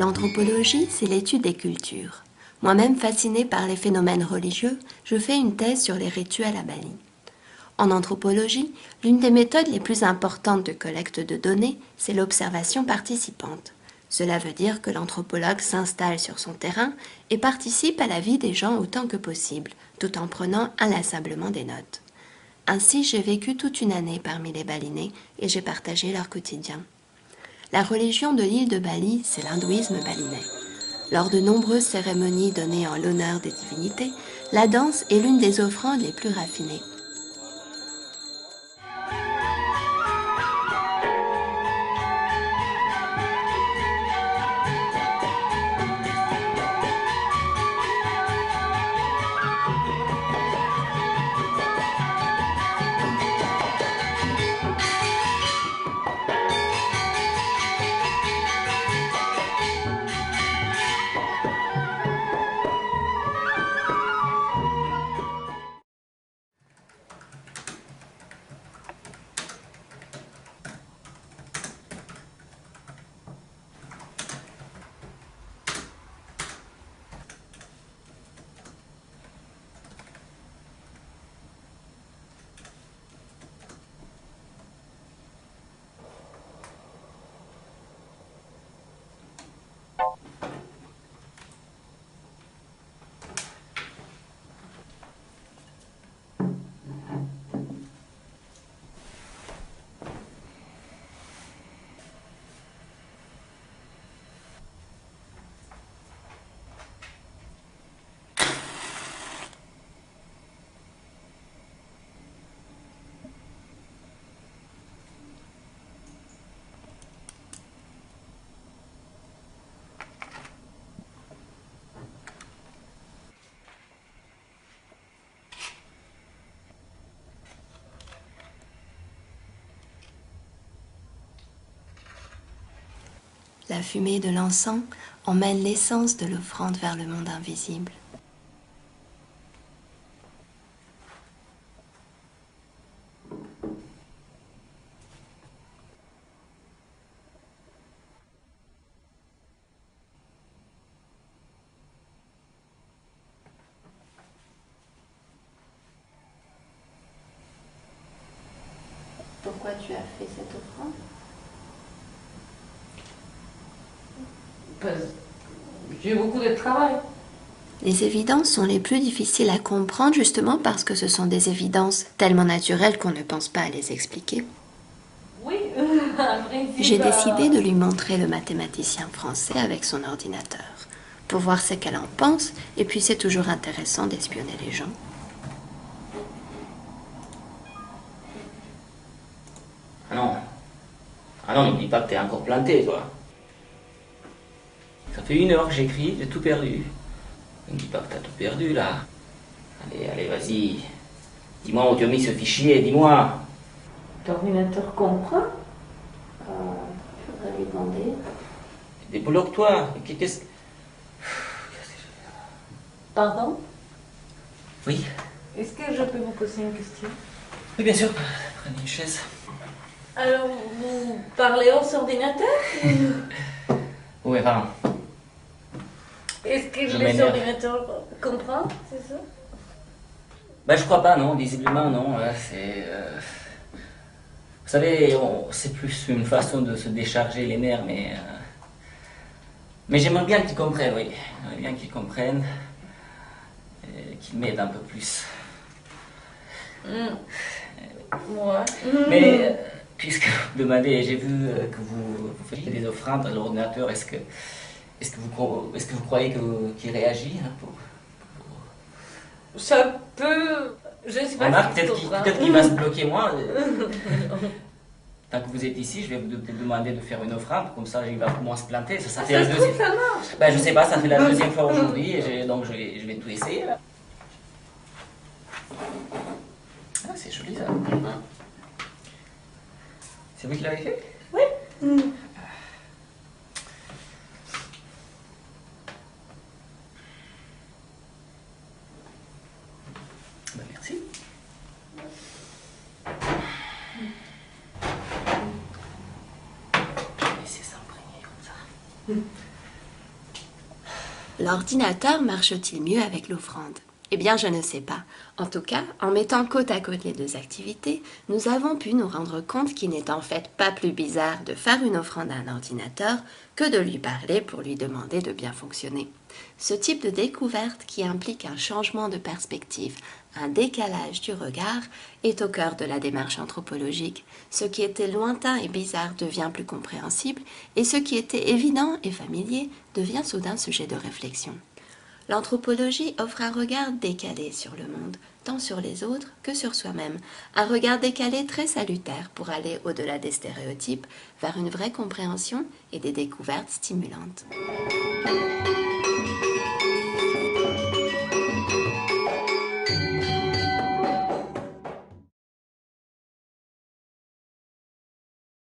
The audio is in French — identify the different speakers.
Speaker 1: L'anthropologie, c'est l'étude des cultures. Moi-même fascinée par les phénomènes religieux, je fais une thèse sur les rituels à Bali. En anthropologie, l'une des méthodes les plus importantes de collecte de données, c'est l'observation participante. Cela veut dire que l'anthropologue s'installe sur son terrain et participe à la vie des gens autant que possible, tout en prenant inlassablement des notes. Ainsi, j'ai vécu toute une année parmi les Balinais et j'ai partagé leur quotidien. La religion de l'île de Bali, c'est l'hindouisme balinais. Lors de nombreuses cérémonies données en l'honneur des divinités, la danse est l'une des offrandes les plus raffinées. La fumée de l'encens emmène l'essence de l'offrande vers le monde invisible. Pourquoi tu as fait cette offrande ?
Speaker 2: J'ai beaucoup de travail.
Speaker 1: Les évidences sont les plus difficiles à comprendre justement parce que ce sont des évidences tellement naturelles qu'on ne pense pas à les expliquer.
Speaker 2: Oui,
Speaker 1: J'ai décidé de lui montrer le mathématicien français avec son ordinateur pour voir ce qu'elle en pense, et puis c'est toujours intéressant d'espionner les gens.
Speaker 3: Ah non, ne me dis pas que t'es encore planté, toi. Ça fait 1 heure que j'écris, j'ai tout perdu. Ne me dis pas que t'as tout perdu, là. Allez, vas-y. Dis-moi où tu as mis ce fichier, dis-moi.
Speaker 1: L'ordinateur comprend. Faudrait lui demander.
Speaker 3: Débloque-toi. Qu'est-ce...
Speaker 2: Pardon?
Speaker 3: Oui.
Speaker 2: Est-ce que je peux vous poser une question?
Speaker 3: Oui, bien sûr. Prenez une chaise.
Speaker 2: Alors, vous parlez hors ordinateur?
Speaker 3: Oui, enfin...
Speaker 2: Est-ce que
Speaker 3: Je
Speaker 2: les
Speaker 3: m'énerve.
Speaker 2: ordinateurs comprennent, c'est ça?
Speaker 3: Ben, je crois pas, non. Visiblement, non. C'est... Vous savez, c'est plus une façon de se décharger les nerfs, mais... Mais j'aimerais bien qu'ils comprennent, oui. J'aimerais bien qu'ils comprennent. Et qu'ils m'aident un peu plus.
Speaker 2: Ouais.
Speaker 3: Mais, puisque vous demandez, j'ai vu que vous faites des offrandes à l'ordinateur, est-ce que vous croyez qu'il réagit hein,
Speaker 2: Ça peut... Je sais pas
Speaker 3: Remarque,
Speaker 2: si
Speaker 3: peut-être qu'il va se bloquer moi. Tant que vous êtes ici, je vais vous demander de faire une offrande, comme ça il va moins se planter. Ça fait la deuxième...
Speaker 2: ça marche.
Speaker 3: Ben, je sais pas, ça fait la deuxième fois aujourd'hui, et donc je vais tout essayer là. Ah, c'est joli ça. C'est vous qui l'avez fait?
Speaker 2: Oui.
Speaker 3: Ben, merci. Je vais laisser s'imprégner comme ça.
Speaker 1: L'ordinateur marche-t-il mieux avec l'offrande? Eh bien, je ne sais pas. En tout cas, en mettant côte à côte les deux activités, nous avons pu nous rendre compte qu'il n'est en fait pas plus bizarre de faire une offrande à un ordinateur que de lui parler pour lui demander de bien fonctionner. Ce type de découverte qui implique un changement de perspective, un décalage du regard, est au cœur de la démarche anthropologique. Ce qui était lointain et bizarre devient plus compréhensible et ce qui était évident et familier devient soudain sujet de réflexion. L'anthropologie offre un regard décalé sur le monde, tant sur les autres que sur soi-même, un regard décalé très salutaire pour aller au-delà des stéréotypes vers une vraie compréhension et des découvertes stimulantes.